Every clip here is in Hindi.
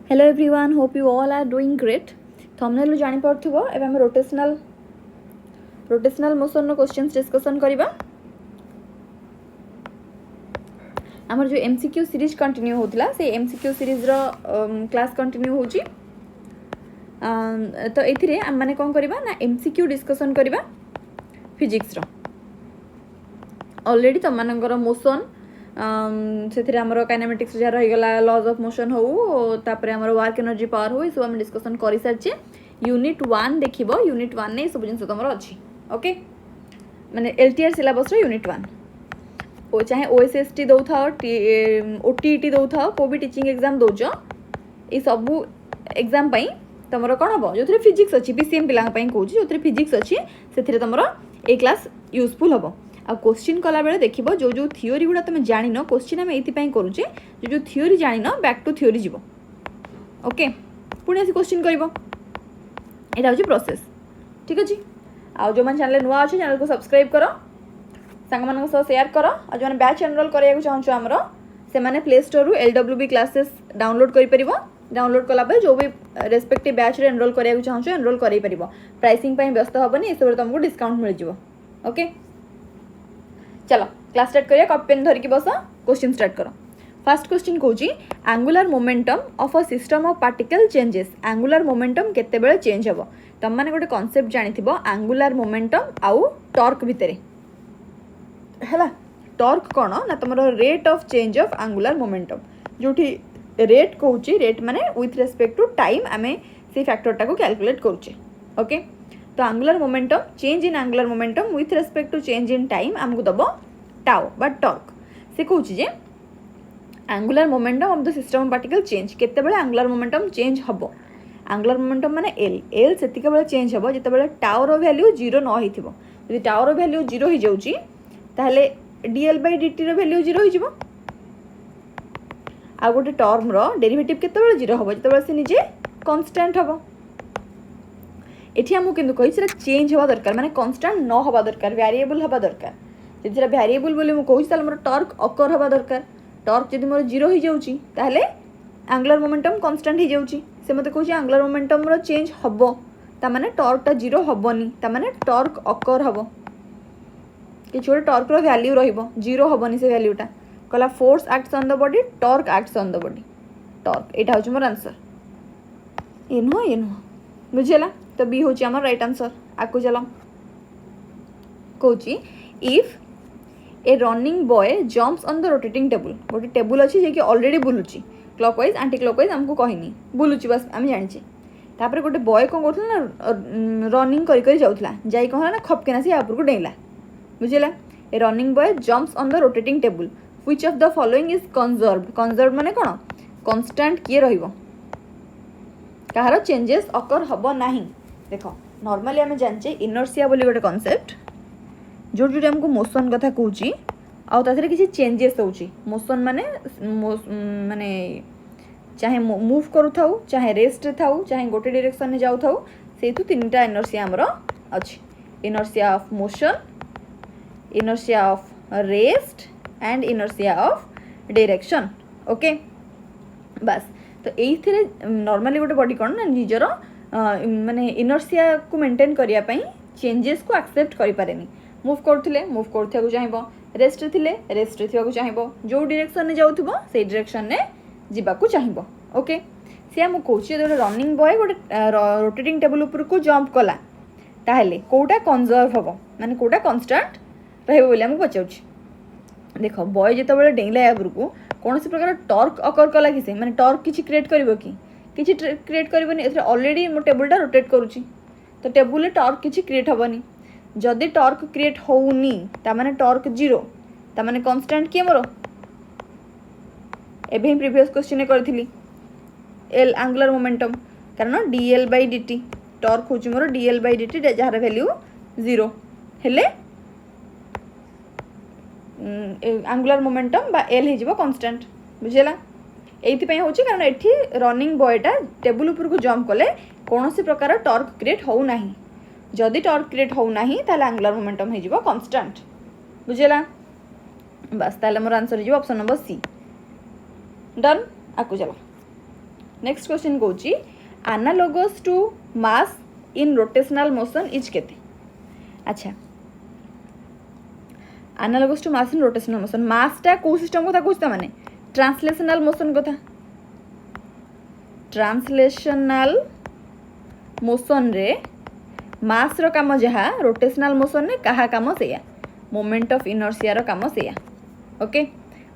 Hello everyone, hope you all are doing great. Thumbnail जानि पारथुबो एबे हम रोटेशनल मोशन नो क्वेश्चंस डिस्कशन करिबा। हमर जो एमसीक्यू सीरीज कंटिन्यू होतला से एमसीक्यू सीरीज रो क्लास कंटिन्यू होची। तो एथिरे हम माने कोन करिबा ना एमसीक्यू डिस्कशन करिबा फिजिक्स रो। ऑलरेडी तम मानकर मोशन से आमर काइनेमेटिक्स जहाँ रहीगला लॉज ऑफ मोशन हो तापर आमर वर्क एनर्जी पावर हो सब आम डिस्कशन कर सारी। यूनिट 1 देखिब, यूनिट 1 ने सब जिन तुम अच्छी ओके माने एलटीआर सिलेबस यूनिट 1 चाहे ओएसएसटी दौ था ओटीईटी दौ था को भी टीचिंग एग्जाम दौच ये सबू एग्जाम तुम कौन हम जो फिजिक्स अच्छी पीसीएम पिला कहूँ जो फिजिक्स अच्छी से तुम ए क्लास यूजफुल हम। आ क्वेश्चन कला बेले देखिबो जो जो थियोरी गुडा तुम जानि न क्वेश्चन आम एथि करूचे जो जो थियोरी जानि न बैक टू थियोरी जीवो ओके पुणी आसी क्वेश्चन करिवो एटा होची प्रोसेस ठीक अछि। आ जो मन चैनल नुआ अछि चैनल को सब्सक्राइब करो, संग मन को शेयर करो। आ जो मन बैच एनरोल करिया चाहूँ हमरो से माने प्ले स्टोर रु एलडब्ल्यूबी क्लासेस डाउनलोड करि परिबो। डाउनलोड कला पे जो भी रेस्पेक्टिव बैच रे एनरोल करिया चाहूँ एनरोल करि परिबो। प्राइसिंग पई व्यस्त हबनी ए सब तुमको डिस्काउंट मिल जिवो ओके। चलो क्लास स्टार्ट करिया, कॉपी पेन धरिकी बस, क्वेश्चन स्टार्ट करो। फर्स्ट क्वेश्चन कहूँ angular momentum of a system of particle changes. Angular momentum केते बेले चेंज हेबो तुम माने गोटे कांसेप्ट जानिथिबो एंगुलर मोमेंटम आउ टॉर्क भितरे हैला। टॉर्क कोन ना तुमरो rate of change of angular momentum जोठी रेट कहूँ रेट माने विथ रेस्पेक्ट टू टाइम आमे से फैक्टरटा को कैलकुलेट करूचे ओके। तो angular momentum change in angular momentum with respect to change in time आमको दब टाउ बा टॉर्क। से कहूँ जे angular momentum of the system of particle change केते बेले एंगुलर मोमेंटम चेंज हबो। एंगुलर मोमेंटम माने एल एल सेतिके बेले चेंज हबो जेते बेले टाउ रो वैल्यू 0 न होइथिबो। यदि टाउ रो वैल्यू 0 हो जाउची ताहले dl by dt रो वैल्यू 0 हो जिवो। आ गोटे टर्म रो डेरिवेटिव केते बेले 0 हबो जेते बेले से निजे कांस्टेंट हबो। एठी हमहु किंतु कहि सेरा चेंज हवा दरकार माने कांस्टेंट न हवा दरकार, वेरिएबल हवा दरकार। जदि सेरा वेरिएबल बोली मु कहू ताले मोर टॉर्क अकर हवा दरकार। टॉर्क जदि मोर 0 हो जाउची ताहले एंगुलर मोमेंटम कांस्टेंट हो जाउची। से मते कहू एंगुलर मोमेंटम रो चेंज हबो ता माने टॉर्क ता 0 हबोनी ता माने टॉर्क अकर हबो कि छोटे टॉर्क रो वैल्यू रहिबो 0 हबोनी से वैल्यूटा कला force acts on the body torque acts on the body torque एटा होची मोर आंसर ये नो बुझेला। तो बी होची हमर राइट आंसर। आकु चलो कहूची if a running boy jumps on the rotating table गोटे टेबल अच्छी जे कि ऑलरेडी बुलुची क्लॉकवाइज एंटी क्लॉकवाइज हमको कहनी बुलुची बस आम जानी तापर गोटे बॉय कौन करथला ना रनिंग करी जाउथला जाई कहला ना खपकेना से ऊपर को डेला बुझेला। A running boy jumps on the rotating table which of the following is conserved. Conserved माने कोन कांस्टेंट किए रहिबो कहार चेंजेस अकर हबो नाही। देखो नॉर्मली आम जाने इनर्सिया बोली गोटे कॉन्सेप्ट जो जो हमको मोशन कथा कहूँ आउ ताथरे किसी चेंजेस होची। मोशन माने माने चाहे मूव करू थाउ चाहे रेस्ट थाउ चाहे गोटे डायरेक्शन में जाऊ थाउ से तू तीनटा इनर्सिया हमर अछि। Inertia of motion, inertia of rest and inertia of direction okay बस। तो ये नॉर्मली गोटे बॉडी कौन ना निजर माने इनर्सिया को मेंटेन करिया पई चेंजेस को एक्सेप्ट करि पारेनी। मूव करथिले मूव करथिया को चाहिबो, रेस्ट थिले रेस्ट थिया को चाहिबो, जो डायरेक्शन में जाउथबो से डायरेक्शन ने जिबा को चाहिबो ओके। से हम कहूची जो रनिंग बॉय गोटे रोटेटिंग टेबल ऊपर को जंप कला ताहले कोटा कंजर्व हबो माने कोटा कांस्टेंट रहबो बोली हम पचाउची। देखो बॉय जेते बेले डेंगला याबर को कौन से प्रकार टॉर्क अकर कला कि से माने टॉर्क किछि क्रिएट करिवो कि किछि क्रिएट करिवोनी। एथरे ऑलरेडी मो टेबलटा रोटेट करूची तो टेबल टॉर्क किछि क्रिएट हबनी। जदि टॉर्क क्रिएट होउनी ता माने टॉर्क 0 ता माने कांस्टेंट के मोर एबे ही प्रीवियस क्वेश्चन ने करथिली एल एंगुलर मोमेंटम कारण dl by dt टॉर्क होची मोर dl by dt जहार वैल्यू 0 हेले एंगुलर मोमेंटम बा एल हे जिवो कांस्टेंट बुझेला। एइथि होची कारण एठी रनिंग बॉयटा टेबल ऊपर को जंप कले कौन से प्रकार टॉर्क क्रिएट हो नाही। जदि टॉर्क क्रिएट हो नाही ताले एंगुलर मोमेंटम हे जिवो कांस्टेंट बुझेला बस। ताले मोर आंसर जिवो ऑप्शन नंबर सी डन। आकु चलो नेक्स्ट क्वेश्चन कौची analogous to mass in rotational motion is केते अच्छा analogous to mass in rotational motion मासटा को सिस्टम कथा कहता माने ट्रांसलेशनल मोशन कथा ट्रांसलेशनल मोशन रे मास रो काम जहा रोटेशनल मोशन रे कहा काम सेया मोमेंट ऑफ इनर्शिया रो काम सेया ओके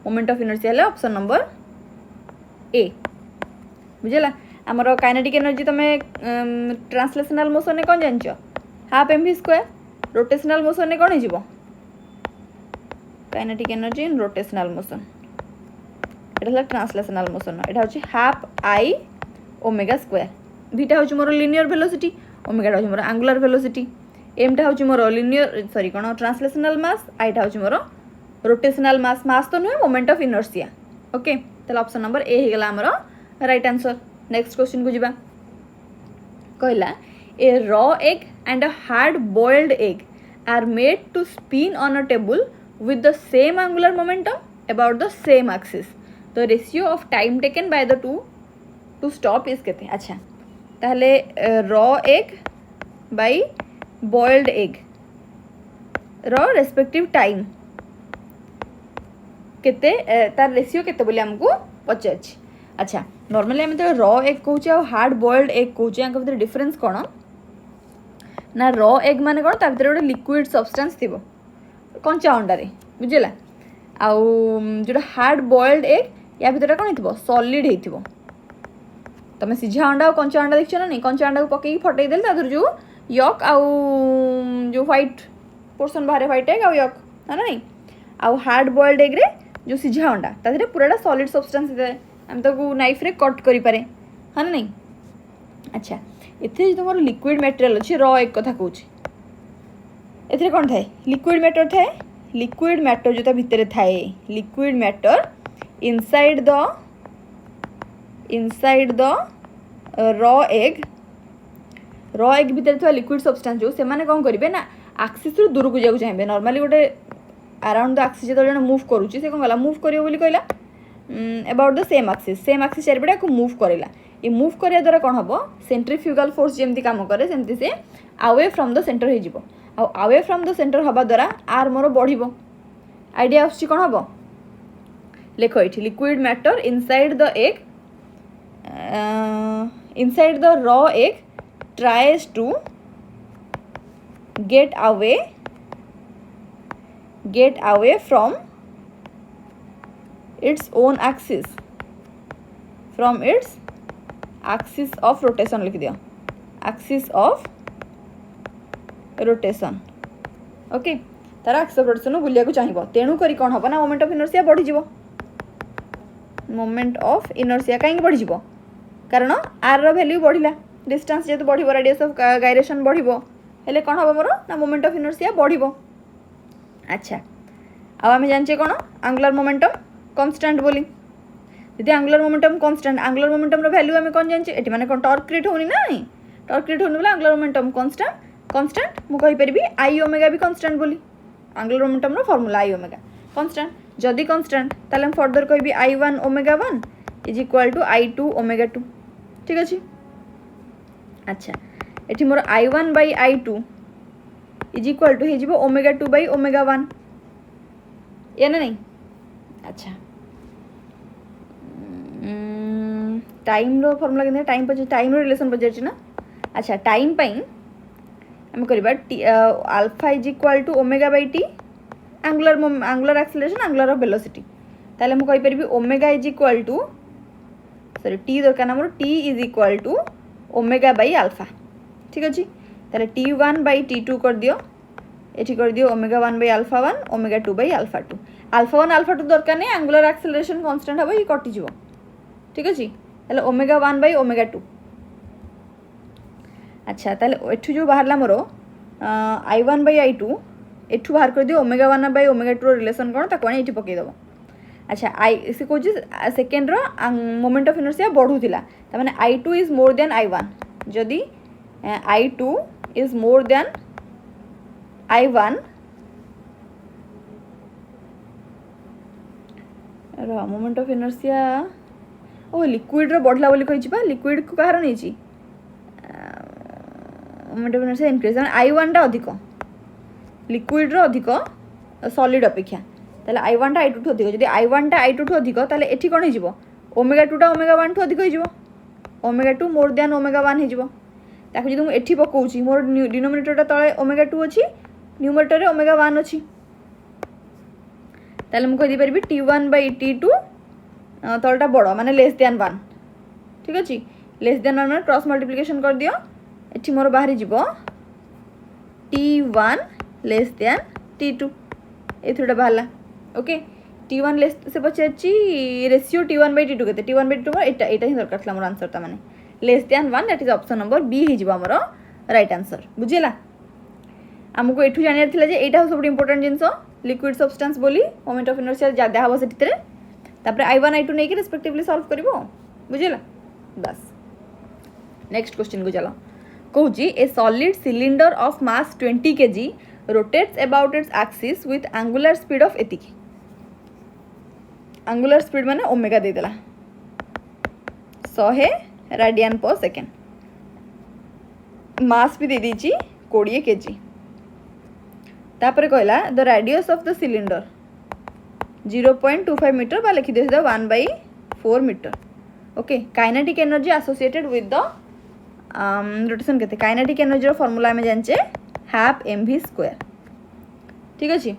मोमेंट ऑफ इनर्शिया ले ऑप्शन नंबर ए बुझला आमर काइनेटिक एनर्जी तुम ट्रांसलेशनल मोशन ने कौन जान half M V square rotational motion ने कौन हो kinetic energy in rotational motion এটা ट्रांसलेशनल मोशन এটা হচ্ছে हाफ आई ओमेगा स्क्वायर ভিটা হচ্ছে মোর লিনিয়ার ভেলোসিটি ওমেগাটা হচ্ছে মোর আঙ্গুলার ভেলোসিটি এমটা হচ্ছে মোর লিনিয়ার সরি কোন ট্রান্সলেশনাল মাস আইটা হচ্ছে মোর रोटेशनल मास मास तो नुहे मोमेंट ऑफ इनर्शिया ओके ताले ऑप्शन नंबर ए हे गला हमर राइट आंसर नेक्स्ट क्वेश्चन को जिबा कहला a raw egg and a hard boiled egg are made to spin on a table with the same angular momentum about the same axis the ratio of time taken by the two to stop is केते अच्छा ताहले raw egg by boiled egg raw respective time केते तार रेशियो केते बोली हमको पचाछि अच्छा नॉर्मली हम तो रॉ एग कहूचे और हार्ड बॉइल्ड एग कहूचे यांक भीतर डिफरेंस कोन ना रॉ एग माने कोन ता भीतर गोटे लिक्विड सब्सटेंस थिबो कंचा अंडारे बुझेगा आउ जो हार्ड बॉइल्ड एग या भीतर कौन हो सॉलिड हो तुम सीझा अंडा और कंचा अंडा देखछ ना नहीं कंचा अंडा को पकई फटई देल तादर जो यक आउ जो व्हाइट पोर्शन बाहर व्हाइट एग आउ यक है ना नहीं आउ हार्ड बॉइल्ड एग रे जो सीझा अंडा तादर पूराटा सॉलिड सब्सटेंस है हम तो नाइफ रे कट करि पारे है ना नहीं अच्छा एथे तुम लिक्विड मटेरियल अच्छे रॉ एग कथा कहूँ एथे कौन थाए लिक्विड मैटर थाए लिक्विड मैटर जो भितर थाए liquid matter inside the raw egg भितर था लिक्विड सब्सटेंस जो से माने कौन करेंगे ना आक्सीस दूर को जाऊँ चाहिए नॉर्मली गोटे अराउंड द आक्सीस जो जन मूव करुच्ची से कौन कला मूव करियो बोली कहला अबाउट द सेम आक्सीस चारिपटे को मूव करेला ये मूव करिया द्वारा कौन हम सेंट्रीफ्यूगल फोर्स जमती काम करे सेमती से अवे फ्रॉम द सेंटर हो अवे फ्रॉम द सेंटर हवा द्वारा आर मोर बढ़ आइडिया आस कौन हम लेख ये liquid matter inside the egg inside the raw egg tries to get away from its own axis of rotation लिख दिया एक्सिस ऑफ रोटेशन ओके तार एक्सिस ऑफ रोटेशन बुलिया को चाहिए तेणु करी कौन हम ना मोमेंट ऑफ इनर्शिया बढ़ी मोमेंट ऑफ इनर्शिया कहीं बढ़ी कारण आर रो वैल्यू बढ़िला डिस्टेंस जेतु बढ़िबो रेडियस ऑफ गायरेशन बढ़िबो हेले कौन हम मोर ना मोमेंट ऑफ इनर्शिया बढ़िबो अच्छा आ आम जाने कौन आंगुलर मोमेंटम कांस्टेंट बोली यदि आंगुलर मोमेंटम कांस्टेंट आंगुलर मोमेंटम रो वैल्यू आम कौन जाने एटी माने कौन टॉर्क क्रिएट होनी ना टॉर्क क्रिएट होनी बोले आंगुलर मोमेंटम कांस्टेंट मु कहि परिबी आई ओमेगा भी कांस्टेंट बोली आंगुलर मोमेंटम रो फार्मूला आई ओमेगा कांस्टेंट जदि कांस्टेंट ताले हम फर्दर कहबी I1 omega 1 is equal to I2 omega 2 ठीक अछि अच्छा एठी मोर I1 by I2 is equal to हे जिवो ओमेगा 2 बाय ओमेगा 1 या ना नहीं अच्छा टाइम रो फार्मूला के टाइम पचे टाइम रो रिलेशन पचे ना अच्छा टाइम पई हम करबा alpha is equal to omega by T angular acceleration angular velocity ताले हम कहि परबी omega is equal to sorry T दरकार ना मोर T is equal to omega by alpha ठीक अछि ताले t1 बाय t2 कर दियो एठी कर दियो omega 1 by alpha 1 omega 2 by alpha 2 alpha 1 alpha 2 दरकार नै आंगुलर एक्सेलरेशन कांस्टेंट हबो ये कटि जिवो ठीक अछि ताले ओमेगा 1 बाय ओमेगा 2 अच्छा ताले एठु जो बाहरला मोर I1 बाय I2 एठु बाहर कर दियो ओमेगा 1 बाय ओमेगा 2 रिलेशन कोन ताको एठी पके दबो अच्छा आई से कोची सेकेंड रो मोमेंट ऑफ इनर्शिया बढ़ुतिला त माने I2 is more than I1 जदी I2 is more than I1 moment of inertia ओ लिक्विड रो बढ़ला बोली कहि लिक्विड को कहार नहीं moment of inertia increase I1 टा अधिक लिक्विड रो अधिक सॉलिड अपेक्षा ताले I1 टा I2 ठु अधिक जदि I1 टा I2 ठु अधिक ताले एठी कोन हिजिवो ω2 टा ω1 ठु अधिक हिजिवो ω2 मोर देन ω1 हिजिवो ताकि जदि मु एठी पकोउची मोर डिनोमिनेटर टा तळे ω2 अछि न्यूमरेटर रे ω1 अछि ताले मु कहि दी परबी T1 बाय T2 तळटा बड़ माने लेस देन 1 ठीक अछि लेस देन 1 माने क्रॉस मल्टीप्लिकेशन कर दियो एठी मोर बाहरी जिवो T1 लेस देन T2 एथुडा बाहला ओके T1 लेस से पछेची रेशियो T1 बाय T2 केते T1 बाय T2 एटा ही दरकार थला मोर आंसर ता माने less than 1 that is option number B ही जिवो हमरो राइट आंसर बुझिला हमको एठू जानियार थिला जे एटा सब इंपोर्टेंट जिंसो लिक्विड सब्सटेंस बोली मोमेंट ऑफ इनर्शिया ज्यादा हबो सेटितरे तापरे I1 I2 नै के रिस्पेक्टिवली सॉल्व करबो बुझिला बस नेक्स्ट क्वेश्चन को चलो कहूची a solid cylinder of mass 20 kg rotates about its axis with angular speed of एतिकी angular speed माने ओमेगा दे देला 100 रेडियन पर सेकंड मास भी दे दीची 20 kg तापरे कहला the radius of the cylinder 0.25 metre बा लिखि देस the 1/4 metre okay kinetic energy associated with the rotation केते काइनेटिक एनर्जी रो फार्मूला में जानचे हाफ mv² ठीक अछि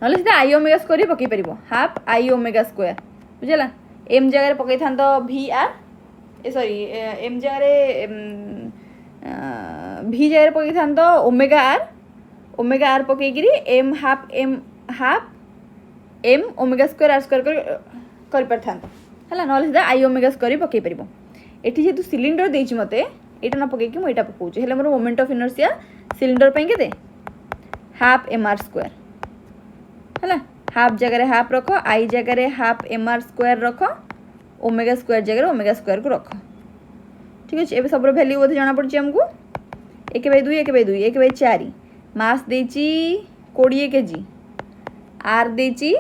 नले सीधा I ओमेगा स्क्वायर पकई परिबो हाफ I ओमेगा स्क्वायर बुझला m जगह रे पकई थान तो vr ए सॉरी m जगह रे v जगह रे पकई थान तो ओमेगा r पकई गिरी m half m omega square r square कर पर थान हला नले सीधा I ओमेगा स्क्वायर पकई परिबो एठी जेतु सिलिंडर देछि मते एटा ना पकई कि मु एटा पकोउछि हेले मोर मोमेंट ऑफ इनर्शिया सिलिंडर पई केते हाफ mr² हला हाफ जगह रे हाफ रखो I जगह रे हाफ mr² रखो ओमेगा स्क्वायर जगह रे ओमेगा स्क्वायर को रखो ठीक अछि एबे सबरो वैल्यू बोधे जाना पड़छि हमकु 1/2 1/2 1/4 मास देछि 20 kg r देछि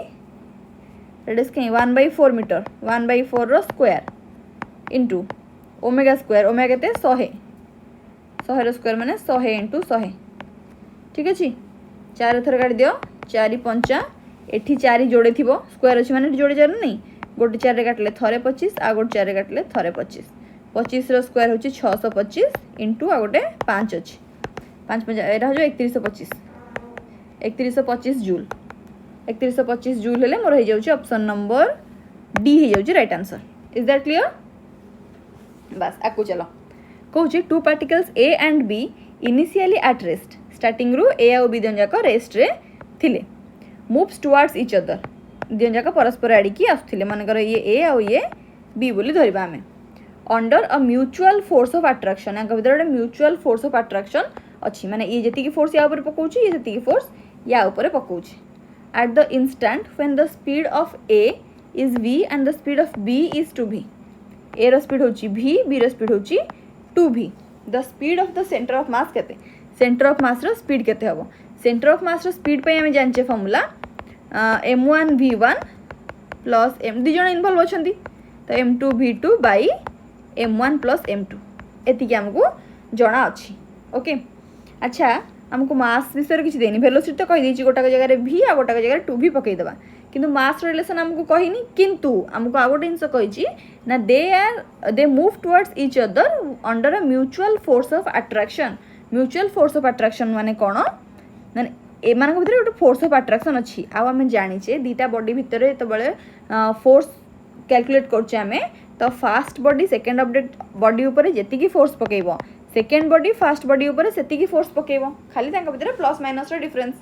रेडियस के 1/4 मीटर 1/4 रो square into omega square omega केते 100 रो स्क्वायर माने 100 * 100 ठीक अछि 4 थर काट दियो 4 5 एठी 4 जोड़े थिबो स्क्वायर अछि माने जोड़े 4 नहीं गोटे 4 रे काटले थरे 25 आ गोटे 4 रे काटले थरे 25 25 रो स्क्वायर होछि 625 इनटू आ गोटे 5 अछि 5 5 एटा हो 3125 3125 जूल 3125 जूल हेले मोर हे जाउछि ऑप्शन नंबर डी हे जाउछि right answer is that clear बस आकु चलो कहूची two particles A and B initially at rest starting रु ए और बी दोन जाक रेस्ट रे थिले मूव्स टुवर्ड्स ईच अदर दोन जाक परस्पर आड़िकी आसुथिले मानकर ये ए और ये बी बोली धरिबा हमें under a mutual force of attraction या भीतर गोटे म्यूचुअल फोर्स ऑफ अट्रैक्शन अच्छी माने ये जेतिकी फोर्स या ऊपर पकाउची ये जेतिकी फोर्स या ऊपर पकाउची at the instant when the speed of A is v and the speed of b is 2v A रो स्पीड होची v b रो स्पीड होची 2v the speed of the centre of mass केते सेंटर ऑफ मास रो स्पीड केते हबो सेंटर ऑफ मास रो स्पीड पे हमें जानचे formula m1 v1 plus m दि जण इन्वॉल्व अछंती तो m2 v2 bye m1 plus m2 एति के हमको जणा अछि ओके अच्छा हमको मास विषय किछि देनी वेलोसिटी तो कहि देछि गोटा जगह रे v आ गोटा जगह रे 2v पकई देबा किंतु मास रिलेशन हमको कहिनी किंतु हमको आ गोटे जिंस कहिछि ना they move towards each other under a mutual force of attraction माने कोन माने ए मानक भीतर गोटे फोर्स ऑफ अट्रैक्शन अछि आ हमें जानिछे दीटा बॉडी भीतर तो बळे फोर्स कैलकुलेट करछे हमें तो फास्ट बॉडी सेकंड बॉडी ऊपर जेति की फोर्स पकेइबो सेकंड बॉडी फास्ट बॉडी ऊपर सेति की फोर्स पकेइबो खाली तांका भीतर प्लस माइनस रो डिफरेंस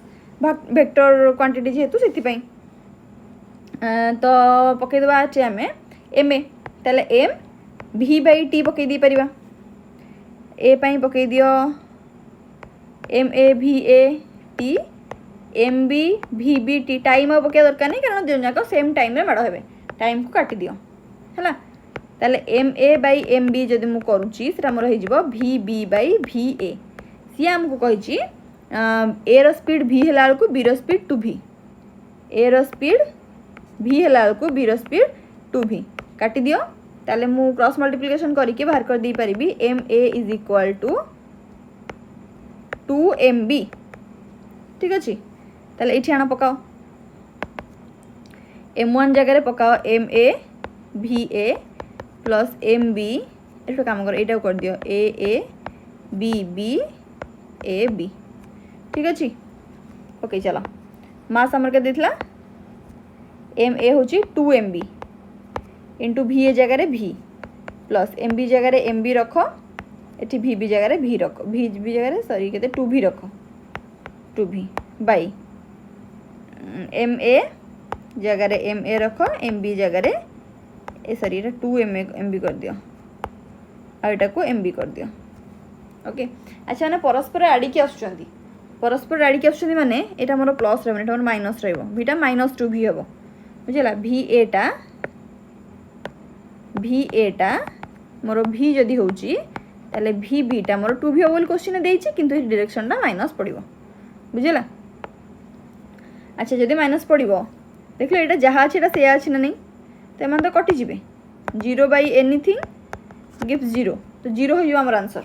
वेक्टर क्वांटिटी जेतु सेति पई तो पकई देबा अछि हमें एम ए ताले एम v बाय t पकई दी परिबा ए पई पकई दियो m a v a t m b v b t time अब पकई दरकार नहीं कारण दोन जाक सेम टाइम रे माड हेबे टाइम को काटी दियो हला ताले m a by m b जदि मु करूची सेटा मोर हे जिवो v b by v a सी हमको कहि छी ए रो स्पीड v हला को b रो स्पीड 2v ए रो स्पीड v हला को b रो स्पीड 2v काटी दियो ताले मु क्रॉस मल्टीप्लिकेशन करके बाहर कर दी परिबी M A is equal to 2mb ठीक अच्छे ताले ये आण पकाओ m1 जगह पकाओ एम ए भी ए प्लस एम बी ये काम कर यहाँ कर दियो a b b a b ठीक अच्छे ओके चलो मास आमर के देथिला एम ए हूँ 2mb इंटू भी ए जगह भी प्लस एम बी जगह एम बी रख ये भी बी जगह भी रख भी बी जगह सॉरी के 2v रख 2v बाई एम ए जगह एम ए रख एम बी जगह ए सॉरी ये 2mb कर दियो आईटा को mb कर दियो ओके अच्छा मैंने परस्पर आड़िकी आसुचंदी परस्पर आड़िकी आसुचंदी माने एटा मोर प्लस रहबो एटा मोर माइनस रहबो भीटा -2v हबो बुझला भी एटा मोर भी जदी होउची ताले भी बीटा मोर 2v बोल क्वेश्चन देइची किंतु डायरेक्शन टा माइनस पड़िबो बुझला अच्छा जदी माइनस पड़िबो देखलो एटा जहा अछि एटा से अछि ना नहीं तो एमान तो कटि जिवे 0 बाय एनीथिंग गिव्स 0 तो 0 हो जो हमर आंसर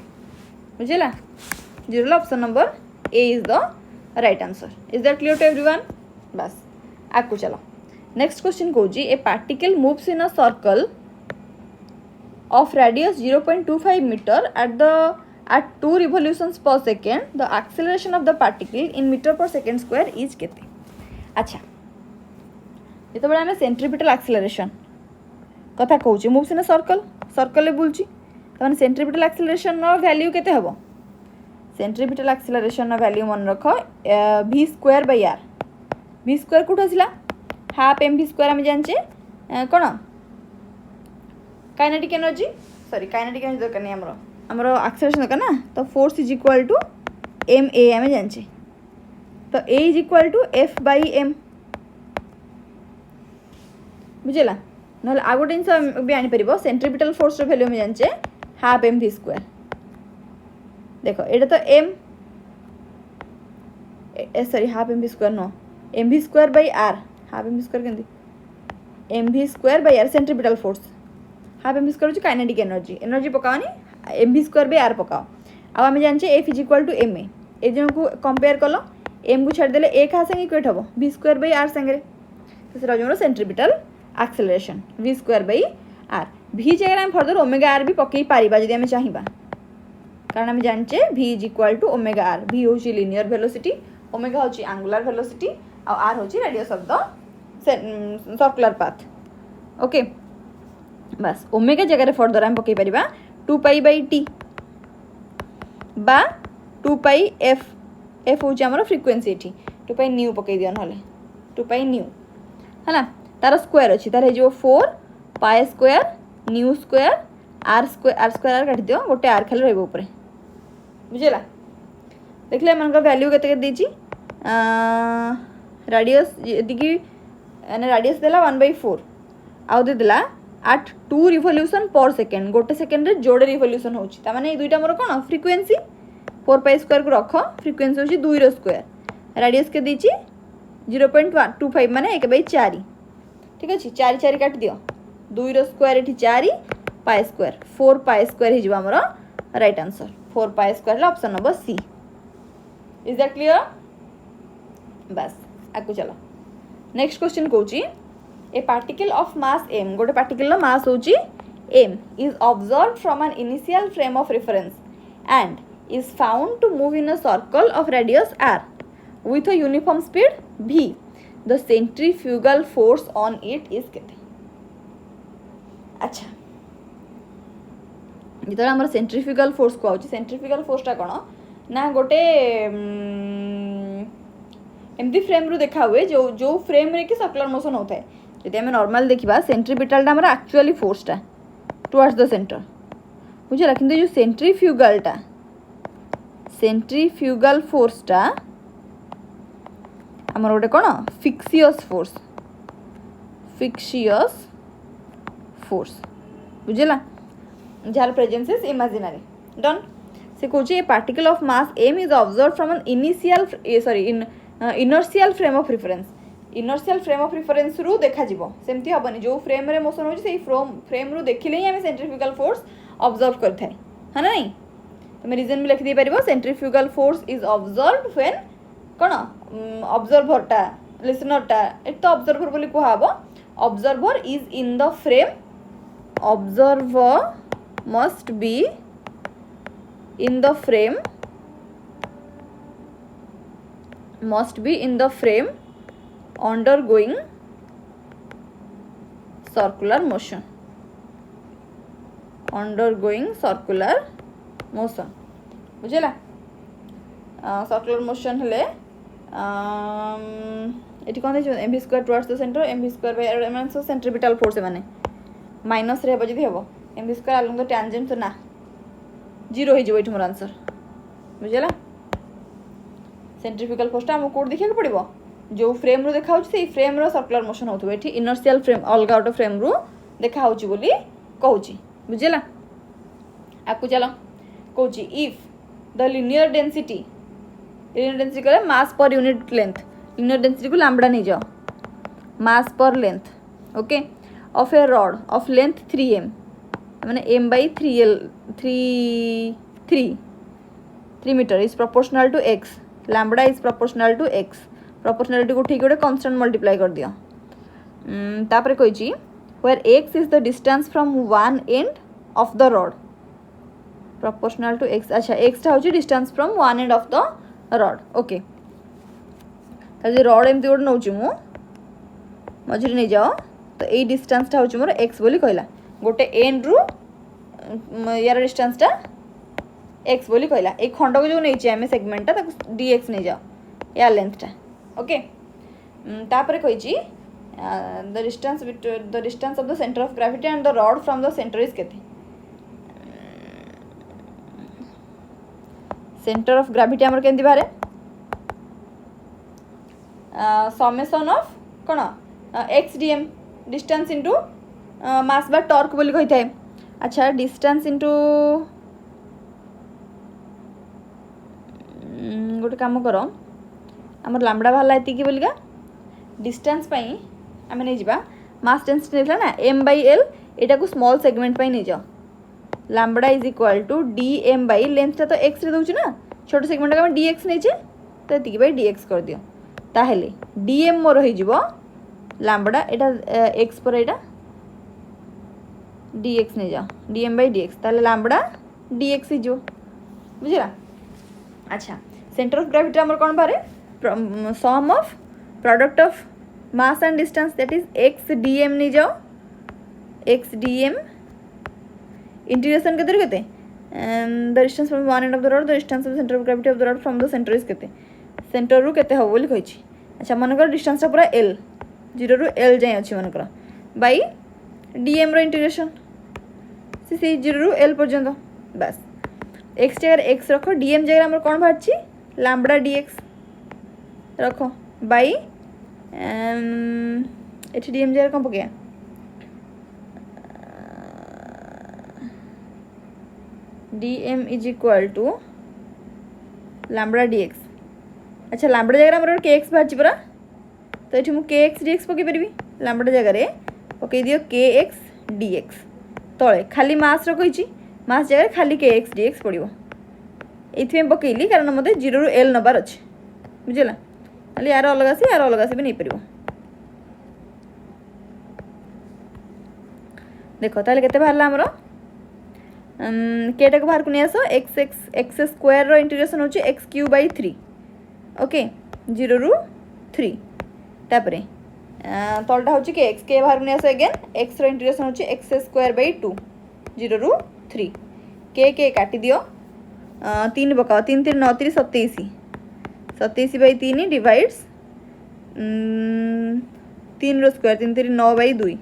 बुझला 0 option number A is the right answer is that clear to everyone बस आगु चलो नेक्स्ट क्वेश्चन कहूँ a particle moves in a circle of radius 0.25 meter at 2 revolutions per second the acceleration of the particle in meter per second square is केते अच्छा ये तो बड़ा हमें सेंट्रीपिटल एक्सेलरेशन कथा कहूँ moves in a circle circle बुलची तो सेंट्रीपिटल एक्सेलरेशन वैल्यू केते हबो सेंट्रीपिटल एक्सेलरेशन वैल्यू मन रख v square by r v square कोठ आसिला हाफ एम v स्क्वायर हम जानचे कोन kinetic energy sorry kinetic energy दरकार नहीं आमर एक्सेलरेशन दरकार ना तो force is equal to M A आम जाने तो A is equal to F by M बुझेगा ना आउ गोटे जिन भी आनीपर सेंट्रीपिटल फोर्स वैल्यू आम जाने हाफ एम भि स्क्वायर देख ये तो M sorry half M V square no M भि square by R half M V square के एम भि square by R centripetal force half M square हूँ काइनेटिक एनर्जी एनर्जी पकाओनी एम भि स्क्वायर बाय आर पकाओ आम जाने F is equal to M A जन को कंपेयर कल एम को छाड़देले ए क्या संगे इक्वेट हम भि स्क्वायर बाय आर संगे तो मोर सेंट्रीपिटल एक्सेलरेशन भि स्क्वायर बाय आर भि जगह आम फर्दर ओमेगा आर भी पकई पारिबा जदि आम चाहिबा कारण आम जाने भि is equal to omega r v हूँ लिनियर वेलोसिटी ओमेगा हूँ एंगुलर वेलोसिटी आर हूँ radius of the circular path okay बस ओमेगा जगह फर्दर आम पकई पारिबा 2 बाई टी बा 2 एफ एफ हूँ आमर फ्रिक्वेन्सी ये 2 न्यू पकई दियो ना 2 न्यू है ना तार स्क्वायर अच्छी तार हो 4 pi square nu square r square काट दियो गोटे आर खाली रही ऊपर बुझेगा देखले एम वैल्यू के राडियस जी राडियस देला 1/4 आउ देला at 2 रिवोल्यूशन पर सेकेंड गोटे सेकेंड रे जोड़े रिवोल्यूशन होची ता माने दुईटा मोर कोन फ्रीक्वेंसी 4 पाई स्क्वायर को रख फ्रीक्वेंसी होची 2 रो स्क्वायर रेडियस के दीची 0.25 माने 1/4 ठीक अछि 4 4 काट दियो 2 रो स्क्वायर एठी 4 पाई स्क्वायर 4 पाई स्क्वायर हि जिवा मोर right answer 4 pi square option number C is that clear बस आकु चलो नेक्स्ट क्वेश्चन कहूची a particle of mass m गोटे particle नो mass होची m is observed from an initial frame of reference and is found to move in a circle of radius r with a uniform speed v the centrifugal force on it is केते अच्छा जितने आमर सेंट्रीफ्यूगल फोर्स कहूँ सेंट्रीफ्यूगल फोर्सटा कौन ना गोटे एमती फ्रेम रू देखा हुए जो फ्रेम रे कि सर्कुलर मोशन होता है जदि आम नॉर्मल देखा सेंट्रीपिटलटा आमर एक्चुअली फोर्सटा टुवर्ड्स द सेंटर बुझला किंतु जो सेंट्रीफ्यूगल फोर्सटा आमर गोटे कौन फिक्सियस फोर्स बुझला जार प्रेजेंस इज इमेजिनरी डन से कौच a particle of mass M is observe from an initial inertial frame of reference inertial frame of reference रु देखा जीवो सेमती हबनी जो फ्रेम रे मोशन होची सेही फ्रेम रु देखिले ही हमें सेंट्रीफ्यूगल फोर्स ऑब्जर्व करथाय है ना नहीं तुम रीजन भी लिख दे परिबो centrifugal force is observed when कोन ऑब्जर्वर टा लिसनर टा एक तो ऑब्जर्वर बोली कुहा हबो observer is in the frame observer must be in the frame undergoing circular motion बुझेला सर्कुलर मोशन हेले एटी कौन एम भि square towards the centre M भि स्क्वायर बाय मान सो सेंट्रीपिटल फोर्स माने माइनस रे जदी हेबो M V square along the tangent तो ना जीरो हो जइबो एठी मोर आंसर बुझेला सेंट्रीफ्यूगल फोर्स हम कोड देखिया पड़िबो जो फ्रेम रु देखा होची फ्रेम रो सर्कुलर मोशन होथबो एठी इनर्शियल फ्रेम अलग आउट फ्रेम रु देखा होची बोली कहूची बुझेला आकु चलो कहूची इफ द लिनियर डेंसिटी करे mass per unit length linear density को लैम्बडा नहीं जाओ mass per length okay of a rod of length 3m माने m by 3 metre is proportional to x lambda is proportional to x proportionality को ठीक गोटे कॉन्स्टेंट मल्टीप्लाई कर दियो तापर कहिची where x is the distance from one end of the rod proportional to x अच्छा x टा होची distance from one end of the rod okay ताजे रॉड एमती गोटे नौची मु मझिरे नहीं जाओ तो ए डिस्टेंस टा होची मोर x बोली कहला गोटे एंड रु यार डिस्टेंस टा x बोली कहला ए खंड को जो नहीं आमे सेगमेंट टा ताको dx नहीं जाओ या लेंथ टा ओके तापर कहिची the distance of the center of gravity and the rod from the center is केते center of gravity हमर केंदी बारे summation of cone x dm distance into mass by torque बोली कहि थाए अच्छा distance into गोटे काम करो हमर लैम्बडा वाला एति की बोलिगा डिस्टेंस पई आमे नहीं जिबा मास डेंसिटी नेला ना m by l एटा को स्मॉल सेगमेंट पई नहीं जाओ lambda is equal to dm by length तो x रे दउची ना छोट सेगमेंट का dx नहीं जे तो एति की बाय dx कर दियो ताहेले dm मोर होई जिवो लैम्बडा एटा x पर एटा dx नहीं जाओ dm by dx ताले लैम्बडा dx ही जो बुझला अच्छा सेंटर ऑफ ग्रेविटी हमर कोन बारे sum of product of mass and distance that is x dm नहीं जाओ x dm integration केते केते the distance from one end of the rod the distance of the center of gravity of the rod from the center is केते center रु केते हो बोली कहिछि अच्छा मनकर डिस्टेंस ता पूरा l 0 रु l जाय अछि मनकर बाय dm रो इंटीग्रेशन से 0 रु l पर्यंत बस x जगह x रखो dm जगह हमर कोन बाहरछि लैम्बडा dx रखो बाय एटी डीएम जगह कौन पके dm is equal to lambda dx अच्छा लैम्बडा जगह हमर के एक्स बाहर परा तो ये मुझे के एक्स डीएक्स पकई पारि लैम्बडा जगह पकई दियो के एक्स डीएक्स तले खाली मास रखी मास जगह खाली के एक्स डीएक्स पड़ो ये पकईली कारण मत 0 रु l नबार अच्छे बुझेगा खाली यार अलग से भी नहीं पार देख ताले केते बाहरला हमरो केटा को बाहर को नहीं आसो एक्स स्क्वायर रो इंटीग्रेशन होची एक्स क्यूब बाय 3 ओके 0 रु 3 तापरे तलटा होची के एक्स के बाहर को नहीं आसो अगेन एक्स रो इंटीग्रेशन होची एक्स स्क्वायर बाय 2 0 रु 3 के काटी दियो 3 पकाओ 3 3 9 3 27 27 बाई 3 डिवाइड्स 3 रो स्क्वायर 3 3 9 बाई 2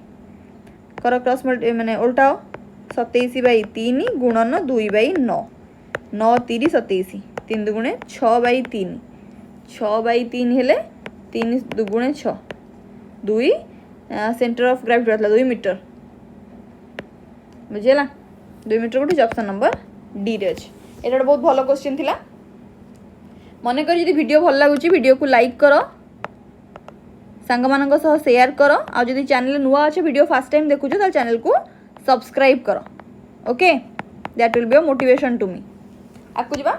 कर क्रॉस माने उल्टाओ 27 बाई 3 गुणन 2 बाई 9 9 3 27 3 दुगुणे 6 बाई 3 6 बाई 3 हेले 3 दुगुणे 6 2 सेंटर ऑफ ग्रेविटी रहला 2 मीटर बुझेला 2 मीटर गोटे ऑप्शन नंबर डी रे अछि एटा बहुत भलो क्वेश्चन थिला मन कर यदि वीडियो भल लगुच वीडियो को लाइक करो सांग सह शेयर कर आ जदि चैनल नुआ अच्छे वीडियो फर्स्ट टाइम देखुछ तो चैनल को सब्सक्राइब कर okay that will be a motivation to me आकु जीवा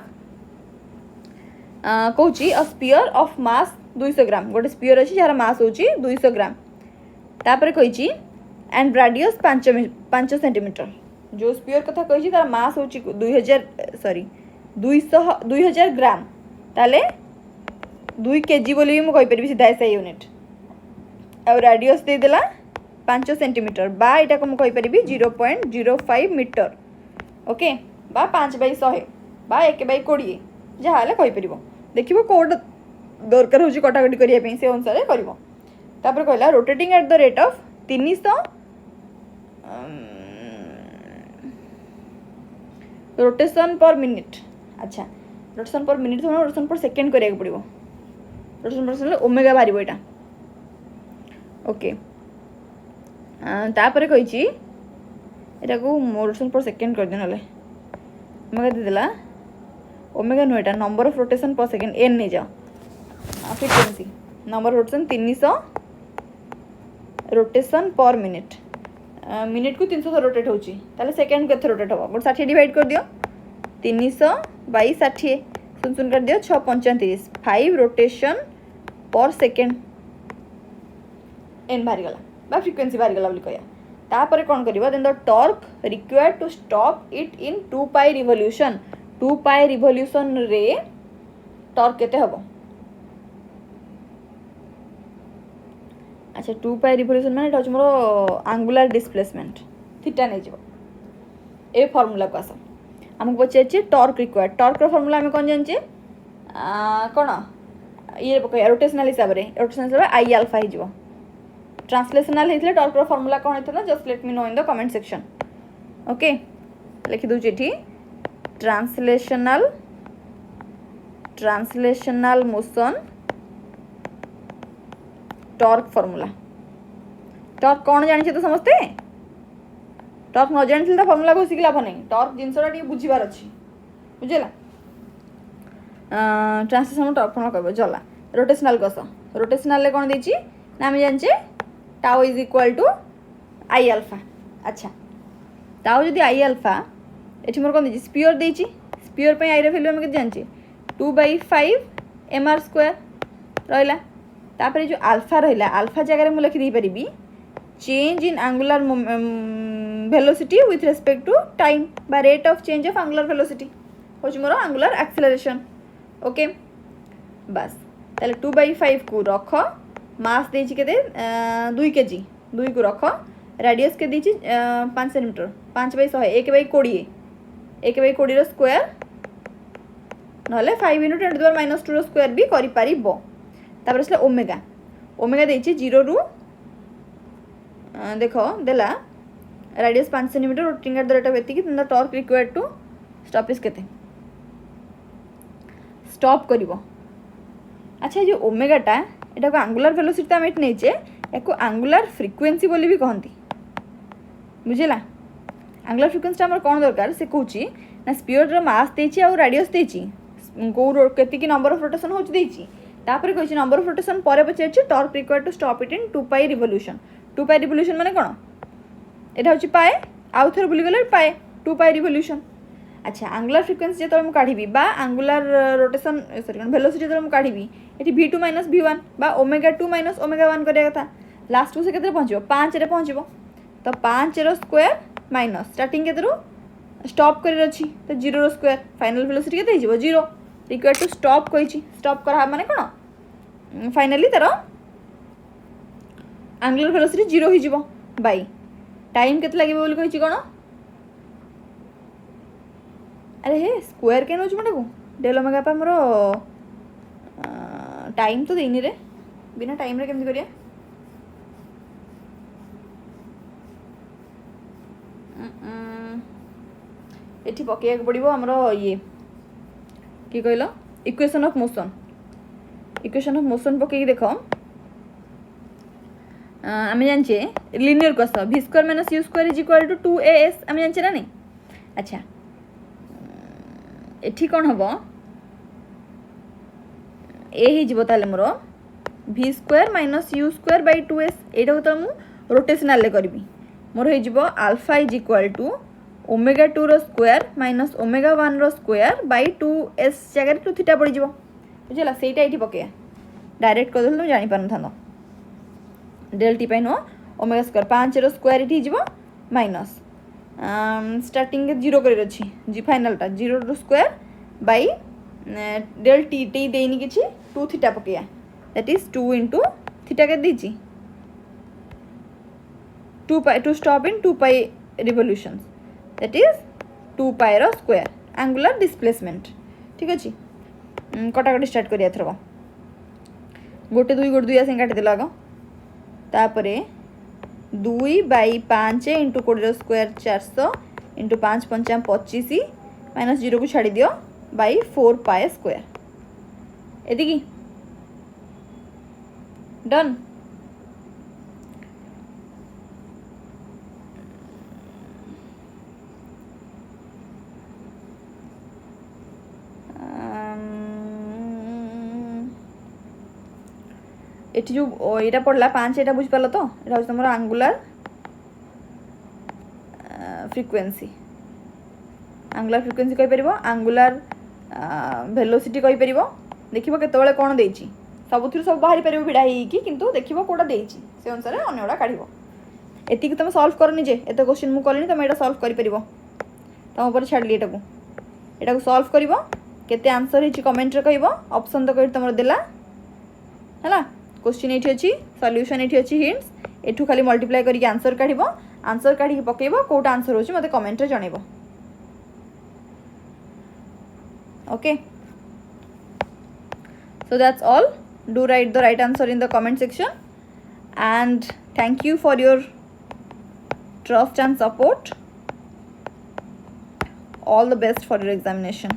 कहूँ अ स्पीयर ऑफ मास 200 ग्राम गोटे स्पीयर अच्छी जार मास हो 200 ग्राम तापर कही एंड राडियस 5 सेंटीमीटर जो स्पीयर कथा कही तार मास हो 2000 ग्राम ताले 2 kg बोली भी मुझे सीधा एस यूनिट और राडियस देदेला 5 सेंटीमीटर बा यहाँ को मुझे 0.05 मीटर ओके बा 5/100 बा 1/20 जहाँ कहीपर देखो कौट दरकार हो कटाकटी करने से अनुसार कर कहला rotating at the rate of 300 rotation per minute अच्छा रोटेशन पर मिनिट थोड़ा रोटेशन पर सेकेंड करा पड़ो रोटेशन पर ओमेगा बाहर यहाँ ओके तापर कही यहाँ को रोटेशन पर सेकेंड कर दिए ना ओमेगा देदेला ओमेगा नुह यहाँ नंबर ऑफ रोटेशन पर सेकेंड एन नहीं जाओ frequency number of rotation 300 rotation per minute minute को 300 रोटेट होची ताले सेकेंड के रोटेट हम गोटे 60 डिवाइड कर दियो 300 बाई 60 सुन सुन कर दियो 6 35 5 रोटेशन पर सेकेंड एन बाहरी गला बा फ्रिक्वेंसी बाहरी गला बोली कहया तापर कोन करबा then the torque required to stop it in 2 pi revolution 2 pi revolution रे टॉर्क केते हबो अच्छा 2 पाई रिवोल्यूशन माने एटा मोर एंगुलर डिस्प्लेसमेंट थीटा नहीं जीवो ए फार्मूला को आस हमको पचारे टॉर्क रिक्वायर्ड टॉर्क रो फार्मूला हम कौन जाने कौन ये पकड़ रोटेशनल हिसाब से रोटेशनल आई अल्फा हो ट्रांसलेशनल होता टॉर्क रो फार्मूला कौन होता just let me know in the comment section okay लिखी दूची ये translational motion torque formula torque कौन जानी तो समस्ते टॉर्क न जानी तो फार्मूला को शिख लाभ नहीं टॉर्क जिनसा बुझार अच्छी बुझेगा ट्रांसलेशन टॉर्क फार्मूला कह जला रोटेशनल कस रोटेशनल कौन देती ना आम जाने tau is equal to I alpha अच्छा टाउ जदि आई अल्फा ये मोर कौन देती स्पीयर देती स्पीयर आई वैल्यू आम के जाने 2/5 mr² रहा तापर जो अल्फा रहा अल्फा जगह मुझे लिखिदे पारि change in angular velocity with respect to time बा rate of change of angular velocity हूँ मोर एंगुलर एक्सेलरेशन ओके बस ताले 2/5 को रख मास देछि केते 2 kg 2 को रख रेडियस के देछि 5 सेंटीमीटर 5/100 1/20 1/20 स्क्वायर नहले 5 × 10⁻² स्क्वायर भी करि परिबो तापर से ओमेगा ओमेगा देछि 0 रु देख देला radius 5 centimetre rotating at the rate of एतिकी the torque required to stop is केते स्टॉप करिवो अच्छा जो ओमेगाटा एटा को एंगुलर वेलोसिटी आम एट नहींचे या एंगुलर फ्रिक्वेंसी बोली भी कहती बुझेगा एंगुलर फ्रिक्वेंसी आम कौन दरकार से कहूँ ना स्पीयर मास देछि आ रेडियस देछि कौ केतिकी नंबर ऑफ रोटेशन हो तापर कही नंबर ऑफ रोटेशन पर पचार torque required to stop it in 2 pi revolution 2 pi revolution माने कौन यहाँ हूँ पाए आउ थे बुलीगले पाए 2 पाई रिवोल्यूशन अच्छा एंगुलर फ्रिक्वेंसी जो काढ़ी बा एंगुलर रोटेशन सॉरी वेलोसिटी जो काढ़ी ये v2 - v1 बा ω2 - ω1 करिया कथा लास्ट को से केते पहुँचो 5 रे पहुँचो तो 5 रो स्क्वायर माइनस स्टार्टिंग केते स्टॉप कर अच्छी तो 0 रो स्क्वायर फाइनल वेलोसिटी केते हो 0 रिक्वायर्ड टू स्टॉप कही स्टॉप करा माने कौन फाइनली तार एंगुलर वेलोसिटी 0 हो बाई टाइम केते लगे बोली कही कौन अरे हे स्क्वायर के नोच मटे को डेल ओमेगा पा मोर टाइम तो देनी रे बिना टाइम रे केमती करिया एठी पकेया पड़ो हमर ये कि कहल इक्वेशन ऑफ मोशन पकई देख आम जाने लिनियर कस v² - u² = 2as आम जाने ना नहीं अच्छा एठी कौन हम ए हो मोर v square minus u square by 2s यहाँ तो मुझे रोटेशनाल करी मोर हो alpha is equal to omega 2 रो स्क्वायर माइनस ओमेगा 1 रो स्क्वायर बै 2s जगह 2 थीटा पड़ जाव बुझला सेटा ये पकड़ डायरेक्ट कर तुम जापार था डेल टी पाई नुह ओमेगा स्क्वायर 5 रो स्क्वायर ये माइनस स्टार्टिंग जीरो कर जी फाइनालटा जीरो रो square by del T T देनी कि 2 थीटा पकड़ दैट इज 2 इंटू थीटा के दीची 2 pi to stop in 2 pi revolution that is 2 pi रो स्क्वायर एंगुलर डिस्प्लेसमेंट ठीक अच्छे कटाकटी स्टार्ट करिया थरब गोटे दुई आसे काटिदेल आग तापर 2 बाई 5 इंटू 20 स्क्वायर 400 इंटू 5 पंचा 25 माइनस 0 को छाड़ी दियो by 4 pi square एदिकी done eighty जो यहाँ पढ़ला 5 यहाँ बुझिपार तो यहाँ तुम आंगुलार फ्रिक्वेंसी कहीपर आंगुलार वेलोसिटी कहीपर देख केतवे कौन दे सब सब बाहरी पार भिड़ा हो देखो कौटा से अनुसार अन्न गुड़ा काढ़ एति तुम सल्व करनी जे एत क्वेश्चन मुझे कली तुम यहाँ सल्व कर तुम छाड़ी यहाँ को सल्व कर केते आंसर होती कमेंट रे कह ऑप्शन तो कही तुम देला है क्वेश्चन ये अच्छी सॉल्यूशन ये अच्छी हिंट्स एठू खाली मल्टीप्लाई करके आंसर काढ़ आंसर काढ़ी पकेब कौटा आंसर होची मते कमेंट रे जणेबो okay so that's all do write the right answer in the comment section and thank you for your trust and support all the best for your examination